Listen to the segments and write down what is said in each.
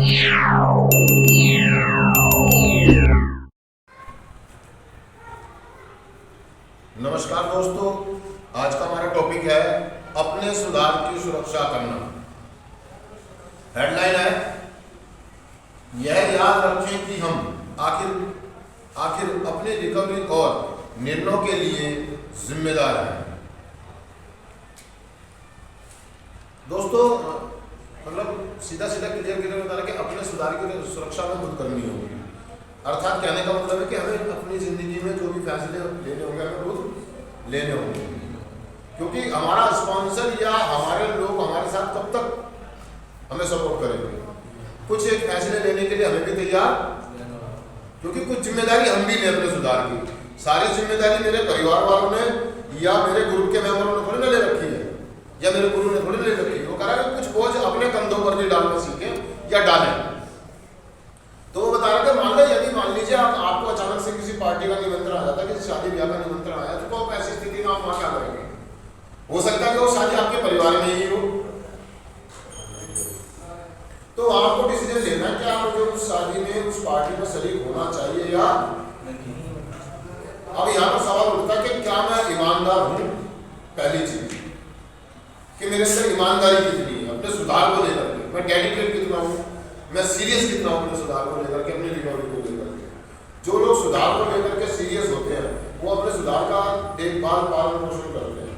नमस्कार दोस्तों, आज का हमारा टॉपिक है अपने सुधार की सुरक्षा करना। हेडलाइन है, यह याद रखें कि हम आखिर अपनी रिकवरी और निर्णयों के लिए जिम्मेदार हैं। दोस्तों, मतलब सीधा क्लियर बता रहे कि अपने सुधार की सुरक्षा में खुद करनी होगी। अर्थात कहने का मतलब है कि हमें अपनी जिंदगी में जो भी फैसले लेने होंगे हमें खुद लेने होंगे, क्योंकि हमारा स्पॉन्सर या हमारे लोग हमारे साथ कब तक हमें सपोर्ट करेंगे। कुछ एक फैसले लेने के लिए हमें भी तैयार, क्योंकि कुछ जिम्मेदारी हम भी लें अपने सुधार की। सारी जिम्मेदारी मेरे परिवार वालों ने या मेरे ग्रुप के मेंबरों ने थोड़ी ना ले रखी है, या मेरे गुरु ने थोड़ी ना ले रखी है। वो कह रहा है कुछ बोझ अपने कंधों पर भी डालना सीखें या डालें। तो वो बता रहे थे, मान लीजिए आपको अचानक से किसी पार्टी का निमंत्रण आ जाता है, किसी शादी ब्याह का निमंत्रण आया, तो आप ऐसी स्थिति में आप वहां क्या करेंगे? हो सकता है कि वो शादी आपके परिवार में ही हो, तो आपको डिसीजन लेना है कि आप मुझे उस शादी में उस पार्टी में शरीक होना चाहिए या नहीं। अब यहाँ पर सवाल उठता है कि क्या मैं ईमानदार हूँ? पहली चीज कि मेरे अंदर ईमानदारी कितनी है अपने सुधार को लेकर के, मैं डेडिकेट कितना हूँ, मैं सीरियस कितना हूँ अपने सुधार को लेकर के, अपनी रिकवरी को लेकर के। जो लोग सुधार को लेकर के सीरियस होते हैं वो अपने सुधार का देखभाल पालन पोषण करते हैं।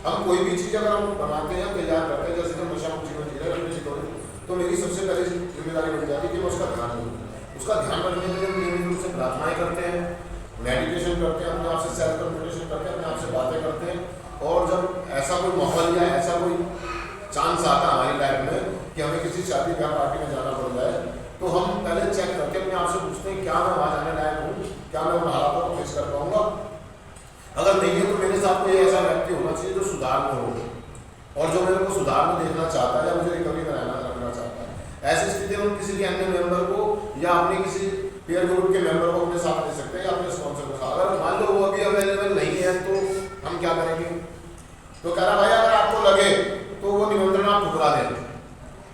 हम कोई भी चीज़ अगर हम बनाते हैं, तैयार करते हैं, जैसे हम नशा मुक्त जीवन जी रहे हैं अपनी रिकवरी, तो मेरी सबसे पहले जिम्मेदारी बन जाती है कि मैं उसका ध्यान रखूँ। उसका ध्यान रखने के लिए हम नियमित रूप से प्रार्थनाएं करते हैं, मेडिटेशन करते हैं, अपने आप से सेल्फ कन्वर्सेशन करते हैं, अपने आप से बातें करते हैं। और जब ऐसा कोई माहौल या ऐसा कोई चांस आता है हमारी लाइफ में कि हमें किसी शादी ब्याह पार्टी में जाना पड़ जाए, तो हम पहले चेक करके अपने आप से पूछते हैं क्या मैं वहाँ जाने लायक हूँ, क्या मैं उन हालातों को फेस कर पाऊंगा। अगर नहीं है तो मेरे साथ कोई ऐसा व्यक्ति होना चाहिए जो सुधार में हो और जो मेरे को सुधार में देखना चाहता है या मुझे रिकवरी में रखना चाहता है। ऐसी स्थिति में हम किसी भी अन्य मेंबर को या अपने किसी पीयर ग्रुप के मेंबर को अपने साथ ले सकते हैं या अपने स्पॉन्सर को साथ। अगर मान लो वो अभी अवेलेबल नहीं है तो हम क्या करेंगे? तो कह रहा भाई अगर आपको लगे तो वो निमंत्रण आप ठुकरा दें,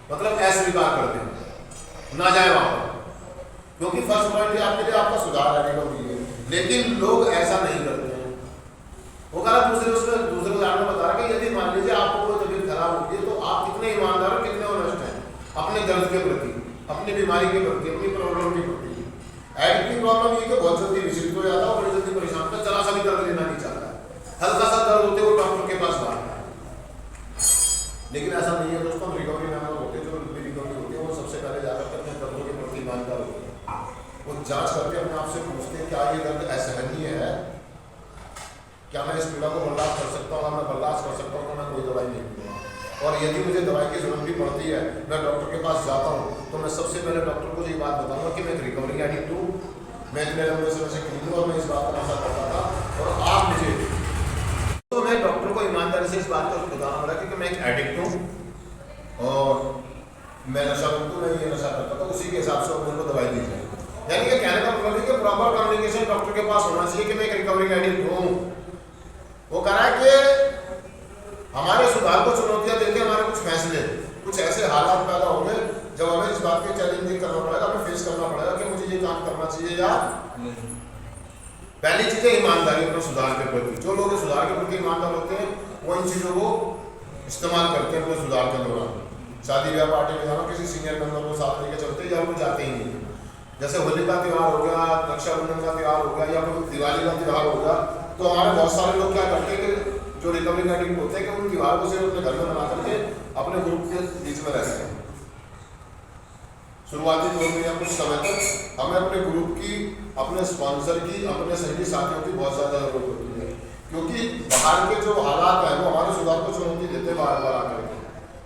मतलब अस्वीकार कर दें, ना जाए वहां पर, क्योंकि फर्स्ट पॉइंट आपके लिए आपका सुधार है, रिकवरी है। लेकिन लोग ऐसा नहीं करते हैं। वो कह रहा दूसरे उदाहरण बता रहा कि यदि मान लीजिए आपको कोई तबीयत खराब होती है तो आप कितने ईमानदार और कितने ऑनेस्ट हैं अपने दर्द के प्रति, अपनी बीमारी के प्रति, अपनी प्रॉब्लम के प्रति। एडिक्ट की प्रॉब्लम ये कि बहुत जल्दी विचलित हो जाता है और बड़ी जल्दी परेशान होता है, जरा सा भी दर्द लेना नहीं चाहता है, हल्का सा दर्द होते वो डॉक्टर के पास भागता है। लेकिन ऐसा नहीं है दोस्तों, रिकवरी मेंबर होते हैं, जो रिकवरी होती है वो सबसे पहले जाकर अपने दर्दों के प्रति ईमानदार होते हैं। वो जांच करके अपने आप से पूछते हैं क्या ये दर्द असहनीय है, क्या मैं इस पीड़ा को बर्दाश्त कर सकता हूँ? अगर मैं बर्दाश्त कर सकता हूँ तो मैं कोई दवाई नहीं लूँगा, और यदि मुझे दवाई की जरूरत भी पड़ती है, मैं डॉक्टर के पास जाता हूँ, तो मैं सबसे पहले डॉक्टर को ये बात बताऊँगा कि मैं एक रिकवरी एडिक्ट हूँ, मैं इतने लंबे समय से क्लीन हूँ और मैं इस बात का नशा करता था, और आप मुझे, तो मैं डॉक्टर को ईमानदारी से इस बात का बताना पड़ा कि मैं एक एडिक्ट हूँ और मैं नशा मुक्त हूँ, मैं ये नशा करता था, उसी के हिसाब से मेरे को दवाई दी जाए। यानी कि कहने का मतलब है कि प्रॉपर कम्युनिकेशन डॉक्टर के पास होना चाहिए कि मैं एक रिकवरी एडिक्ट हूँ। वो कह रहा है कि हमारे सुधार को चुनौतियां देके हमारे कुछ फैसले, कुछ ऐसे हालात पैदा होंगे जब हमें इस बात के चैलेंजिंग करना पड़ेगा, हमें फेस करना पड़ेगा कि मुझे ये काम करना चाहिए या नहीं। पहली चीज है ईमानदारी अपने सुधार के प्रति। जो लोग सुधार के प्रति ईमानदार होते हैं वो इन चीजों को इस्तेमाल करते हैं अपने सुधार के दौरान। शादी ब्याह पार्टी में जाना, किसी सीनियर मेंबर को साथ लेके चलते या वो जाते ही नहीं। जैसे होली का त्यौहार हो गया, रक्षाबंधन का त्यौहार हो गया या कोई दिवाली का त्यौहार हो गया, तो हमारे बहुत सारे लोग क्या करते हैं कि जो रिकवरी एडिक्ट होते हैं कि उन त्योहार को सिर्फ अपने घर में मना करके अपने ग्रुप के बीच में रहते हैं। शुरुआती दौर में या कुछ समय तक हमें अपने ग्रुप की, अपने स्पॉन्सर की, अपने सहयोगी साथियों की बहुत ज़्यादा जरूरत होती है, क्योंकि बाहर के जो हालात हैं वो हमारे सुधार को चुनौती देते बार बार आकर के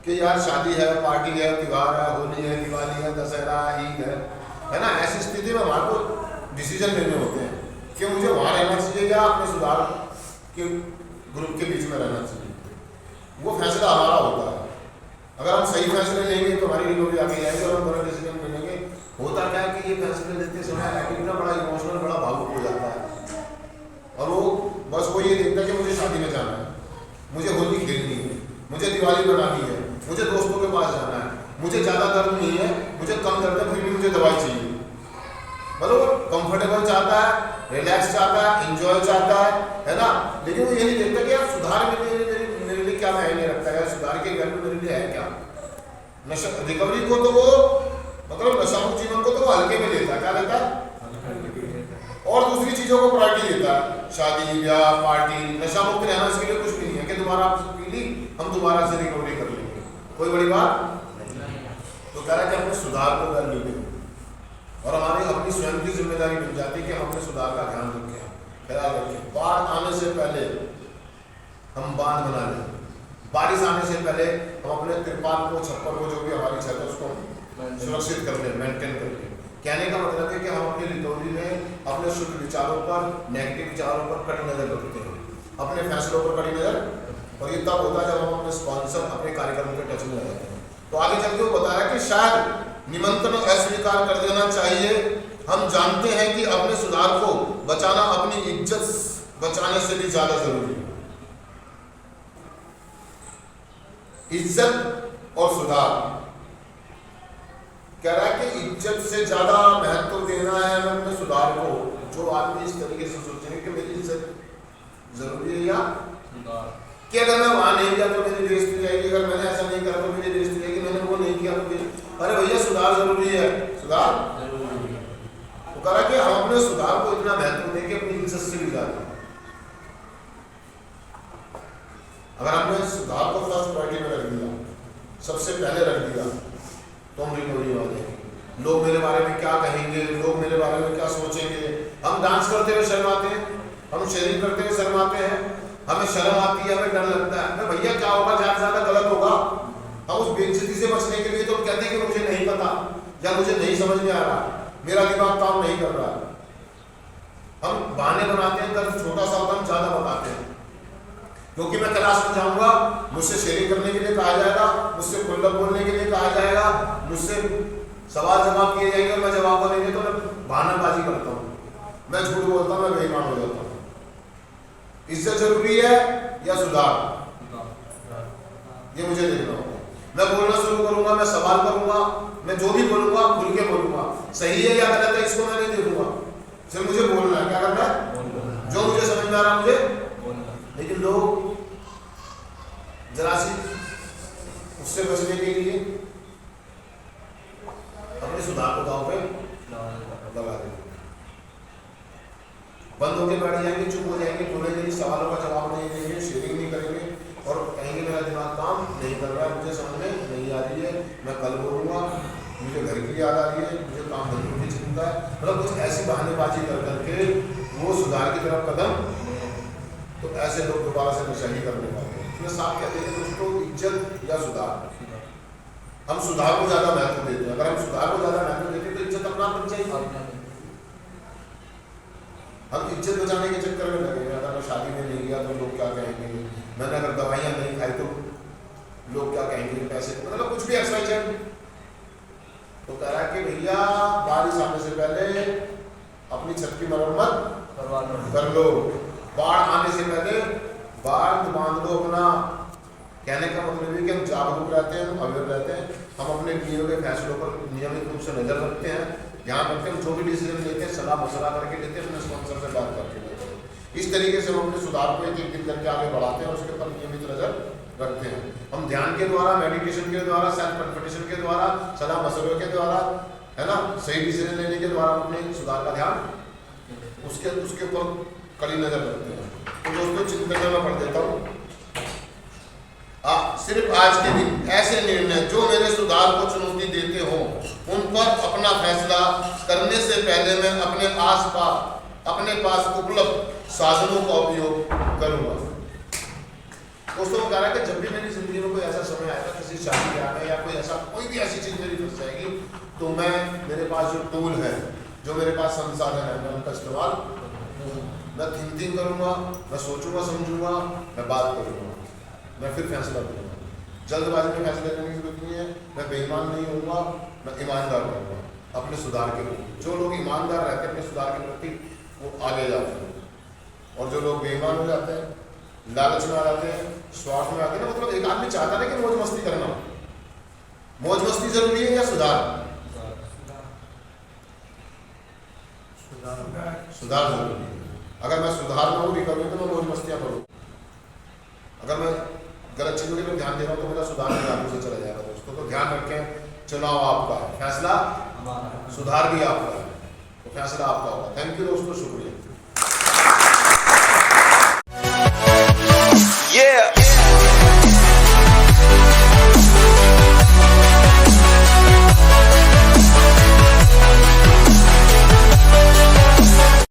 कि यार शादी है, पार्टी है, त्यौहार है, होली है, दिवाली है, दशहरा, ईद है ना। ऐसी स्थिति में हमारे को डिसीजन लेने होते हैं कि मुझे वहाँ रहना चाहिए या अपने सुधार के ग्रुप के बीच में रहना चाहिए। वो फैसला हमारा होता है। अगर हम सही फैसले लेंगे तो हमारी रिकवरी आगे जाएगी, और हम बड़ा डिसीजन ले लेंगे। होता क्या है कि ये फैसले लेते समय एडिक्ट ना बड़ा इमोशनल, बड़ा भावुक हो जाता है, और वो बस वो ये देखता है कि मुझे शादी में जाना है, मुझे होली खेलनी है, मुझे दिवाली बनानी है, मुझे दोस्तों के पास जाना है, मुझे ज़्यादा दर्द नहीं है, मुझे कम दर्द है, फिर भी मुझे दवाई चाहिए। मतलब कंफर्टेबल चाहता है, रिलैक्स चाहता है, एंजॉय चाहता है ना। लेकिन वो ये नहीं देखता कि यार सुधार मेरे लिए क्या मायने रखता है, सुधार के वैल्यू मेरे लिए है क्या। नशा रिकवरी को तो वो मतलब नशामुक्त जीवन को तो वो हल्के में लेता है, क्या लेता है, और दूसरी चीजों को प्रायोरिटी देता है, शादी ब्याह पार्टी। नशामुक्त रहना इसके लिए कुछ भी नहीं है कि दोबारा पी ली हम दोबारा से रिकवरी कर लेंगे, कोई बड़ी बात। तो कह रहा है कि अपने सुधार को वैल्यू दें और हमारी अपनी स्वयं की जिम्मेदारी बन जाती है कि हम अपने सुधार का ध्यान रखें, ख्याल रखें। बाढ़ आने से पहले हम बांध बना लें, बारिश आने से पहले हम अपने तिरपाल को, छप्पर को, जो भी हमारी छत है उसको सुरक्षित कर लें, मेंटेन कर लें। कहने का मतलब है कि हम अपनी रिकवरी में अपने शुद्ध विचारों पर, नेगेटिव विचारों पर कड़ी नजर रखते हैं, अपने फैसलों पर कड़ी नजर। और ये तब होता है जब हम अपने स्पॉन्सर, अपने कार्यक्रम के टच में रहते हैं। तो आगे चल के वो बता रहा है कि शायद निमंत्रण अस्वीकार कर देना चाहिए। हम जानते हैं कि अपने सुधार को बचाना अपनी इज्जत बचाने से भी ज्यादा जरूरी है। इज्जत और सुधार, कह रहा है कि इज्जत से ज्यादा महत्व देना है हमें अपने सुधार को। जो आदमी इस तरीके से सोचेंगे कि मेरी इज्जत जरूरी है या कि अगर मैं वहां नहीं गया तो मेरी बेइज्जती जाएगी, अगर मैंने ऐसा नहीं करा तो मेरी बेइज्जती जाएगी, मैंने वो नहीं किया तो अरे भैया सुधार जरूरी है, सुधार जरूरी है। तो कह रहा कि हम अपने सुधार को इतना महत्व दें कि अपनी इज्जत से भी ज्यादा। अगर हमने सुधार को फर्स्ट प्रायोरिटी में रख दिया, सबसे पहले रख दिया, तो हम रिकवरी वाले हैं। लोग मेरे बारे में क्या कहेंगे, लोग मेरे बारे में क्या सोचेंगे। हम डांस करते हुए शर्माते हैं, हम शेयरिंग करते हुए शर्माते हैं, हमें शर्म आती है, हमें डर लगता है भैया क्या होगा, ज्यादा ज्यादा गलत होगा। हम उस बेइज्जती से बचने के लिए तो कहते हैं कि मुझे नहीं पता या मुझे नहीं समझ में आ रहा, मेरा दिमाग काम नहीं कर रहा। हम बहाने बनाते हैं, दर्द छोटा सा होता हम ज्यादा बताते हैं, क्योंकि मैं क्लास में जाऊंगा, मुझसे शेयरिंग करने के लिए कहा जाएगा, मुझसे खुल्लम बोलने के लिए कहा जाएगा, मुझसे सवाल जवाब किए जाएंगे, मैं जवाब नहीं देता, मैं बहानाबाजी करता हूँ, मैं झूठ बोलता हूँ, मैं बेईमान हो जाता हूँ। इज्जत जरूरी है या सुधार, ये मुझे देखना होगा। मैं बोलना शुरू करूंगा, मैं सवाल करूंगा, मैं जो भी बोलूंगा खुल के बोलूंगा, सही है या गलत है इसको मैं नहीं देखूंगा, सिर्फ मुझे बोलना है। क्या करना है, जो मुझे समझ में आ रहा मुझे बोलना। लेकिन लोग जरा सी उससे बचने के लिए अपने सुधार को दांव पे लगा देंगे, बंद होकर बैठ जाएंगे, चुप हो जाएंगे, बोलेंगे नहीं, सवालों का जवाब नहीं देंगे, शेयरिंग नहीं करेंगे और कहेंगे मेरा दिमाग काम नहीं कर रहा है, मुझे समझ में नहीं आ रही है, मैं कल बोलूँगा, मुझे घर की याद आ रही है, मुझे काम धंधों की चिंता है। मतलब कुछ ऐसी बहानेबाजी कर करके वो सुधार की तरफ कदम, तो ऐसे लोग दोबारा से नशा ही करने वाले हैं। इसमें साफ कहते हैं दोस्तों, इज्जत या सुधार। हम सुधार को ज्यादा महत्व देते हैं, अगर हम सुधार को ज्यादा महत्व देते हैं तो इज्जत अपना बन जाएगी। हम इज्जत बचाने के चक्कर में लगे, अगर मैं शादी में नहीं गया तो लोग क्या कहेंगे, मैंने अगर दवाइयाँ नहीं खाई तो लोग क्या कहेंगे, पैसे, मतलब कुछ भी एक्सरसाइज। तो कह रहा है कि भैया बारिश आने से पहले अपनी छत की मरम्मत कर लो, बाढ़ आने से पहले बांध लो अपना। कहने का मतलब है कि हम जागरूक रहते हैं, हम अवेयर रहते हैं, हम अपने किए हुए फैसलों पर नियमित रूप से नजर रखते हैं, ध्यान रखते हैं, जो भी डिसीजन लेते हैं सलाह मशवरा करके लेते हैं, अपने स्पॉन्सर से बात करके लेते हैं। इस तरीके से हम अपने सुधार को एक एक दिन करके आगे बढ़ाते हैं और उसके ऊपर नियमित नजर रखते हैं। हम ध्यान के द्वारा, मेडिटेशन के द्वारा, सेल्फ कन्फर्मेशन के द्वारा, सलाह मशवरे के द्वारा, है ना, सही डिसीजन लेने के द्वारा अपने सुधार का ध्यान उसके ऊपर कड़ी नजर रखते हैं। तो दोस्तों चिंतन में पढ़ देता हूँ। सिर्फ आज के दिन ऐसे निर्णय जो मेरे सुधार को चुनौती देते हो उन पर अपना फैसला करने से पहले मैं अपने अपने पास उपलब्ध साधनों का उपयोग करूंगा। दोस्तों कह रहा है कि जब भी मेरी जिंदगी में कोई ऐसा समय आएगा, किसी शादी ब्याह में या कोई भी ऐसी चीज मेरी फंस जाएगी, तो मेरे पास जो टूल है, जो मेरे पास संसाधन है, मैं उनका इस्तेमाल, मैं थिंकिंग करूंगा, मैं सोचूंगा समझूंगा, मैं बात करूंगा, मैं फिर फैसला करूंगा। जल्दबाजी में फैसला करने की जरूरत नहीं है, मैं बेईमान नहीं होऊंगा, मैं ईमानदार रहूंगा अपने सुधार के प्रति। जो लोग ईमानदार रहते हैं अपने सुधार के प्रति वो आगे जाते हैं, और जो लोग बेईमान हो जाते हैं, लालच में आ जाते हैं, स्वार्थ में आते हैं ना, मतलब एक आदमी चाहता है कि मौज मस्ती करना, मौज मस्ती जरूरी है या सुधार? सुधार जरूरी है। अगर मैं सुधार में हूँ रिकवरी तो मैं मौज मस्तियाँ करूँ। अगर मैं गलत चीजों के लिए ध्यान दे रहा हूँ तो मेरा सुधार भी आगे से चला जाएगा दोस्तों। तो ध्यान रखें, चुनाव आपका है, फैसला सुधार भी आपका है, तो फैसला आपका होगा। थैंक यू दोस्तों, शुक्रिया।